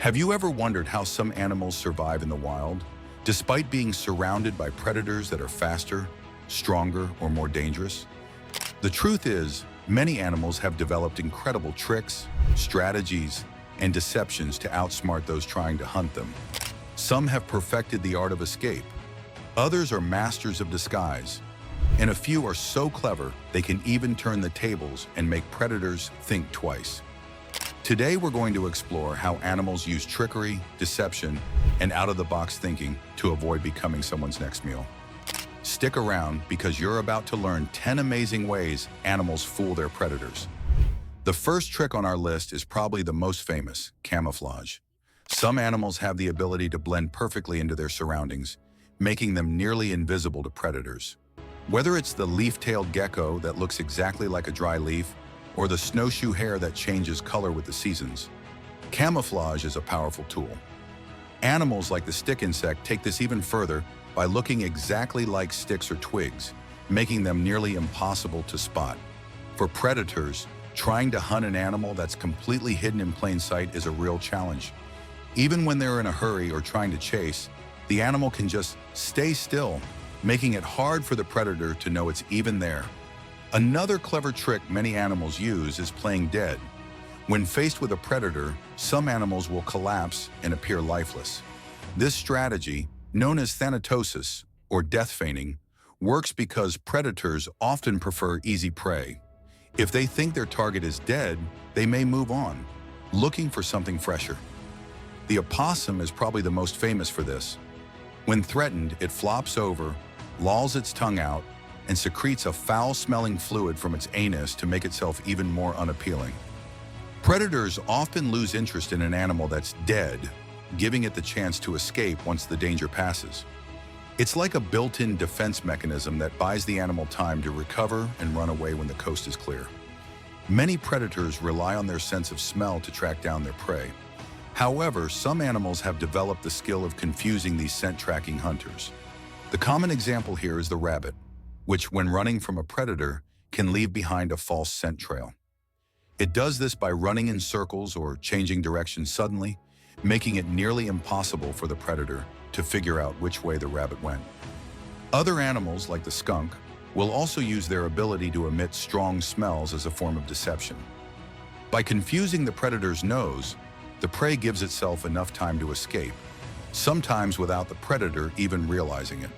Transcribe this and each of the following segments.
Have you ever wondered how some animals survive in the wild, despite being surrounded by predators that are faster, stronger, or more dangerous? The truth is, many animals have developed incredible tricks, strategies, and deceptions to outsmart those trying to hunt them. Some have perfected the art of escape. Others are masters of disguise. And a few are so clever they can even turn the tables and make predators think twice. Today we're going to explore how animals use trickery, deception, and out-of-the-box thinking to avoid becoming someone's next meal. Stick around because you're about to learn 10 amazing ways animals fool their predators. The first trick on our list is probably the most famous: camouflage. Some animals have the ability to blend perfectly into their surroundings, making them nearly invisible to predators. Whether it's the leaf-tailed gecko that looks exactly like a dry leaf, or the snowshoe hare that changes color with the seasons, camouflage is a powerful tool. Animals like the stick insect take this even further by looking exactly like sticks or twigs, making them nearly impossible to spot. For predators, trying to hunt an animal that's completely hidden in plain sight is a real challenge. Even when they're in a hurry or trying to chase, the animal can just stay still, making it hard for the predator to know it's even there. Another clever trick many animals use is playing dead. When faced with a predator, some animals will collapse and appear lifeless. This strategy, known as thanatosis, or death feigning, works because predators often prefer easy prey. If they think their target is dead, they may move on, looking for something fresher. The opossum is probably the most famous for this. When threatened, it flops over, lolls its tongue out, and secretes a foul-smelling fluid from its anus to make itself even more unappealing. Predators often lose interest in an animal that's dead, giving it the chance to escape once the danger passes. It's like a built-in defense mechanism that buys the animal time to recover and run away when the coast is clear. Many predators rely on their sense of smell to track down their prey. However, some animals have developed the skill of confusing these scent-tracking hunters. The common example here is the rabbit, which, when running from a predator, can leave behind a false scent trail. It does this by running in circles or changing direction suddenly, making it nearly impossible for the predator to figure out which way the rabbit went. Other animals, like the skunk, will also use their ability to emit strong smells as a form of deception. By confusing the predator's nose, the prey gives itself enough time to escape, sometimes without the predator even realizing it.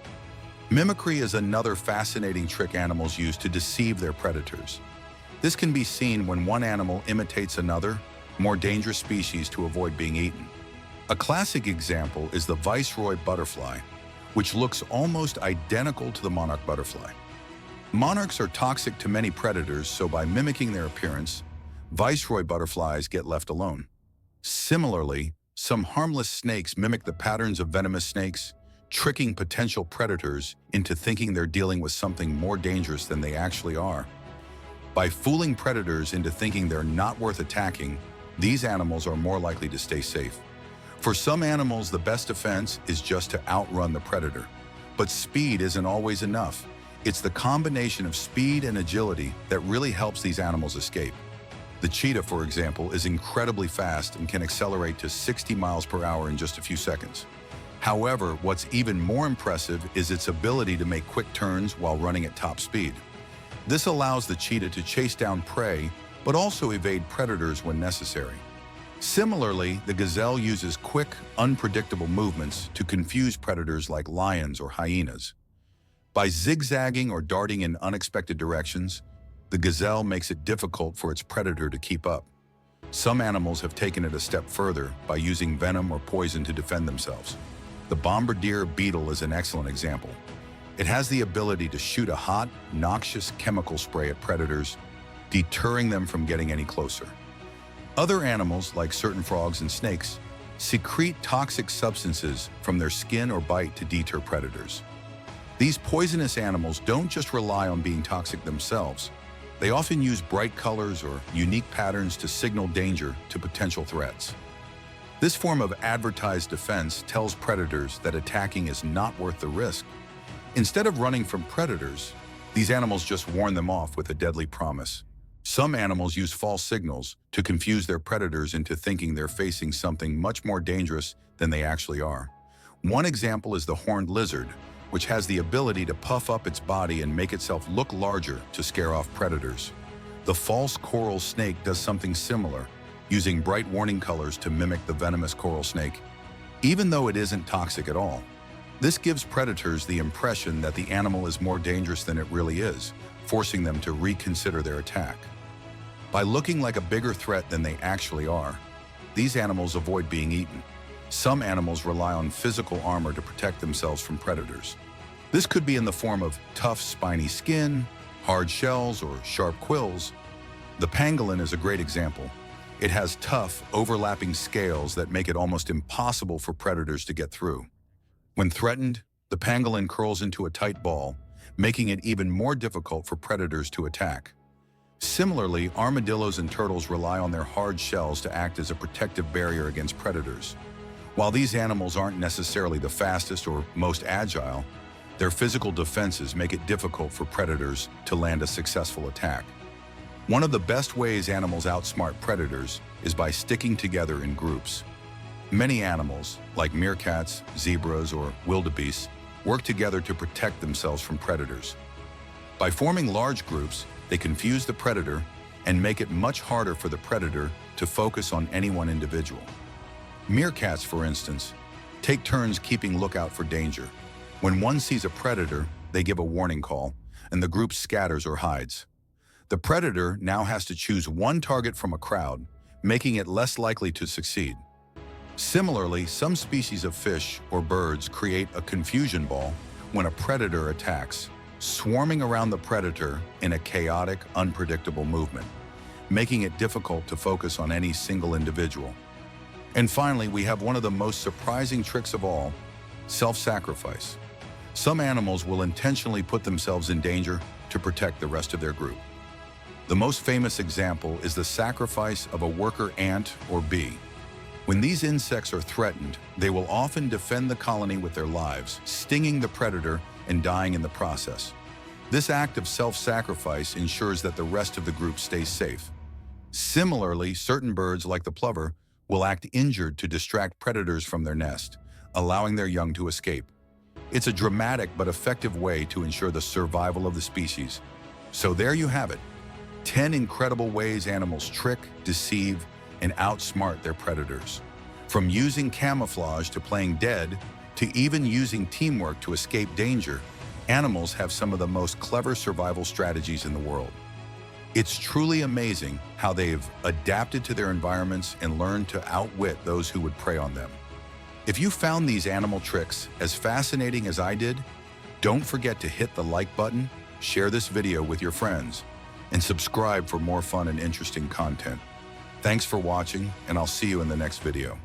Mimicry is another fascinating trick animals use to deceive their predators. This can be seen when one animal imitates another, more dangerous species to avoid being eaten. A classic example is the viceroy butterfly, which looks almost identical to the monarch butterfly. Monarchs are toxic to many predators, so by mimicking their appearance, viceroy butterflies get left alone. Similarly, some harmless snakes mimic the patterns of venomous snakes, tricking potential predators into thinking they're dealing with something more dangerous than they actually are. By fooling predators into thinking they're not worth attacking, these animals are more likely to stay safe. For some animals, the best defense is just to outrun the predator. But speed isn't always enough. It's the combination of speed and agility that really helps these animals escape. The cheetah, for example, is incredibly fast and can accelerate to 60 miles per hour in just a few seconds. However, what's even more impressive is its ability to make quick turns while running at top speed. This allows the cheetah to chase down prey, but also evade predators when necessary. Similarly, the gazelle uses quick, unpredictable movements to confuse predators like lions or hyenas. By zigzagging or darting in unexpected directions, the gazelle makes it difficult for its predator to keep up. Some animals have taken it a step further by using venom or poison to defend themselves. The bombardier beetle is an excellent example. It has the ability to shoot a hot, noxious chemical spray at predators, deterring them from getting any closer. Other animals, like certain frogs and snakes, secrete toxic substances from their skin or bite to deter predators. These poisonous animals don't just rely on being toxic themselves. They often use bright colors or unique patterns to signal danger to potential threats. This form of advertised defense tells predators that attacking is not worth the risk. Instead of running from predators, these animals just warn them off with a deadly promise. Some animals use false signals to confuse their predators into thinking they're facing something much more dangerous than they actually are. One example is the horned lizard, which has the ability to puff up its body and make itself look larger to scare off predators. The false coral snake does something similar, using bright warning colors to mimic the venomous coral snake, even though it isn't toxic at all. This gives predators the impression that the animal is more dangerous than it really is, forcing them to reconsider their attack. By looking like a bigger threat than they actually are, these animals avoid being eaten. Some animals rely on physical armor to protect themselves from predators. This could be in the form of tough, spiny skin, hard shells, or sharp quills. The pangolin is a great example. It has tough, overlapping scales that make it almost impossible for predators to get through. When threatened, the pangolin curls into a tight ball, making it even more difficult for predators to attack. Similarly, armadillos and turtles rely on their hard shells to act as a protective barrier against predators. While these animals aren't necessarily the fastest or most agile, their physical defenses make it difficult for predators to land a successful attack. One of the best ways animals outsmart predators is by sticking together in groups. Many animals, like meerkats, zebras, or wildebeests, work together to protect themselves from predators. By forming large groups, they confuse the predator and make it much harder for the predator to focus on any one individual. Meerkats, for instance, take turns keeping lookout for danger. When one sees a predator, they give a warning call, and the group scatters or hides. The predator now has to choose one target from a crowd, making it less likely to succeed. Similarly, some species of fish or birds create a confusion ball when a predator attacks, swarming around the predator in a chaotic, unpredictable movement, making it difficult to focus on any single individual. And finally, we have one of the most surprising tricks of all, self-sacrifice. Some animals will intentionally put themselves in danger to protect the rest of their group. The most famous example is the sacrifice of a worker ant or bee. When these insects are threatened, they will often defend the colony with their lives, stinging the predator and dying in the process. This act of self-sacrifice ensures that the rest of the group stays safe. Similarly, certain birds, like the plover, will act injured to distract predators from their nest, allowing their young to escape. It's a dramatic but effective way to ensure the survival of the species. So there you have it, 10 incredible ways animals trick, deceive, and outsmart their predators. From using camouflage to playing dead, to even using teamwork to escape danger, animals have some of the most clever survival strategies in the world. It's truly amazing how they've adapted to their environments and learned to outwit those who would prey on them. If you found these animal tricks as fascinating as I did, don't forget to hit the like button, share this video with your friends, and subscribe for more fun and interesting content. Thanks for watching, and I'll see you in the next video.